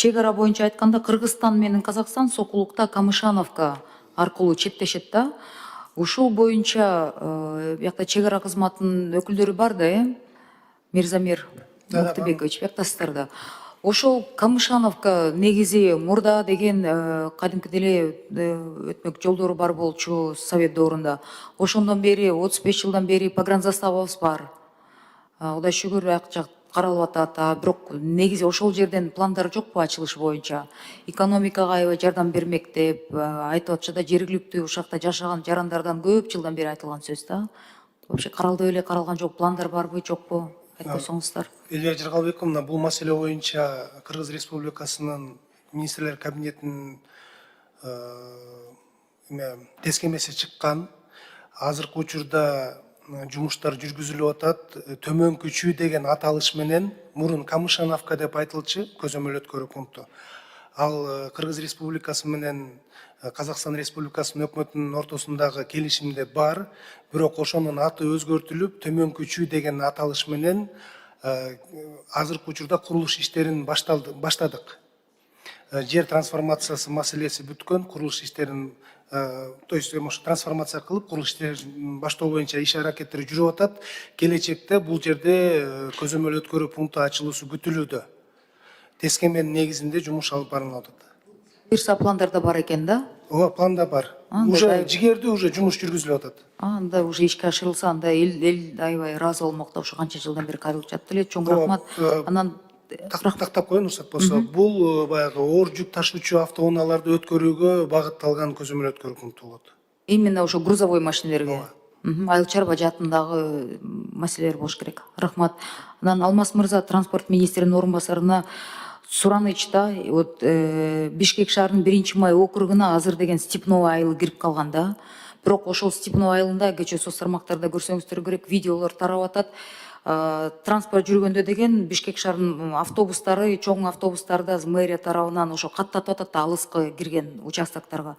чек ара боюнча айтканда Кыргызстан менен Казакстан Сокулукта Камышановка аркылуу чектешет да. Ушул боюнча биякта чек ара кызматынын өкүлдөрү бар да, Мирзамир Муктубекович, бияктасыздар да. Ошол Камышановка негизи мурда деген кадимкидей эле өтмөк жолдору бар болчу Совет доорунда. Ошондон бери 35 жылдан бери погранзаставыбыз бар. Кудай шүгүр ак жак каралып атат. Бирок негизи ошол жерден пландар жокпу ачылыш боюнча? Экономикага аябай жардам бермек деп айтып атчы да, жергиликтүү ушакта жашаган жарандардан көп жылдан бери айтылган сөз да. Вообще каралды беле, каралган жок, пландар барбы, жокпу? Айтып койсоңуздар. Эльвира Жыргалбековна, бул маселе боюнча Кыргыз Республикасынын министрлер кабинетинин тескемеси чыккан. Азыркы учурда жумуштар жүргүзүлүп атат. Төмөнкү деген аталыш менен мурун Камышановка деп айтылчу көзөмөл өткөрүү пункту. Ал Кыргыз Республикасы менен Казакстан Республикасынын өкмөтүнүн ортосундагы келишимде бар. Бирок ошонун аты өзгөртүлүп, төмөнкү деген аталыш менен азыркы учурда курулуш иштерин баштадык. Жер трансформациясы маселеси бүткөн, курулуш иштерин, то есть трансформация кылып, курулуш иштерин баштоо боюнча иш аракеттери жүрүп атат. Келечекте бул жерде көзөмөл өткөрүү пункту ачылуусу күтүлүүдө. Тескеменин негизинде жумуш алып барылып атат. Бирса пландарда бар экен да? Ооба, планда бар. Уже жигердүү уже жумуш жүргүзүлүп атат. Анда уже ишке ашырылса, анда эл аябай ыраазы болмок да, ошо канча жылдан бери кайрылып жатты эле. Чоң рахмат. Анан Тактап коеюн уруксат болсо. Бул баягы оор жүк ташуучу автоунааларды өткөрүүгө багытталган көзөмөл өткөрүү пункту болот. Именно ошо грузовой машинелерге. Айыл чарба жаатындагы маселелер болуш керек. Рахмат. Анан Алмаз мырза, транспорт министринин орун басарына сураныч да, вот Бишкек шаарынын 1-Май округуна азыр деген Степной айылы кирип калган да. Бирок ошол Степной айылында кечээ соц тармактарда көрсөңүздөр керек, видеолор тарап атат. Транспорт жүргөндө деген Бишкек шаарынын автобустары, чоң автобустарда мэрия тарабынан ошо каттатып атат, алыскы кирген участоктарга.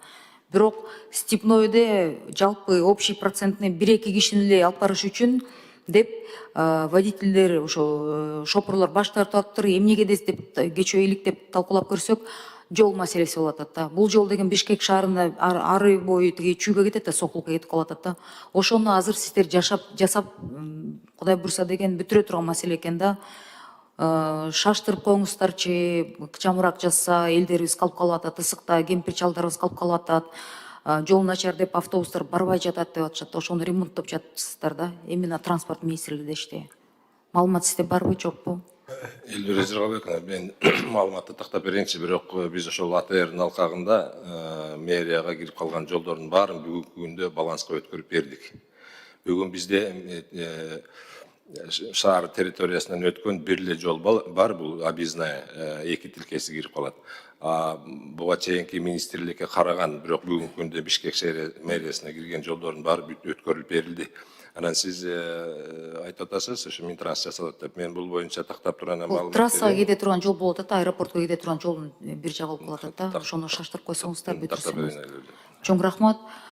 Бирок Степнойде жалпы общий процентный 1-2 кишини эле алып барыш үчүн деп водительдер, ошо шопурлар баш тартып атыптыр. Эмнеге деп кечээ иликтеп талкуулап көрсөк, жол маселеси болуп атат да. Бул жол деген Бишкек шаарында ары бою тиги чүйгө кетет да, Сокулукка кетип калып атат да. Ошону азыр сиздер жасап, Кудай буйрса деген бүтүрө турган маселе экен да. Шаштырып коюңуздарчы, чамырак жазса, элдерибиз калып калып атат, ысыкта кемпир чалдарыбыз калып калып атат. Жол начар деп автобустар барбай жатат деп атышат. Ошону ремонттоп жатсыздар да. Именно транспорт министрлигинде иште. Маалымат сизде барбы, жокпу? Эльвира Жыргалбековна, мен маалыматты тактап берейинчи, бирок биз ошол АТРдин алкагында мэрияга кирип калган жолдордун баарын бүгүнкү күндө баланска өткөрүп бердик. Бүгүн бизде шаар территориясынан өткөн бир эле жол бар, бул объездная, 2 тилкеси кирип калат. Буга чейинки министрликке караган, бирок бүгүнкү күндө Бишкек шаар мэриясына кирген жолдордун баары өткөрүлүп берилди. Анан сиз айтып атасыз, ошо Минтранс жасалат деп. Мен бул боюнча тактап турган маалымат. Трассага кете турган жол болуп атат, аэропортко кете турган жолдун бир жагы болуп калат да. Ошону шаштырып койсоңуздар бүтүрсөңүз. Чоң рахмат.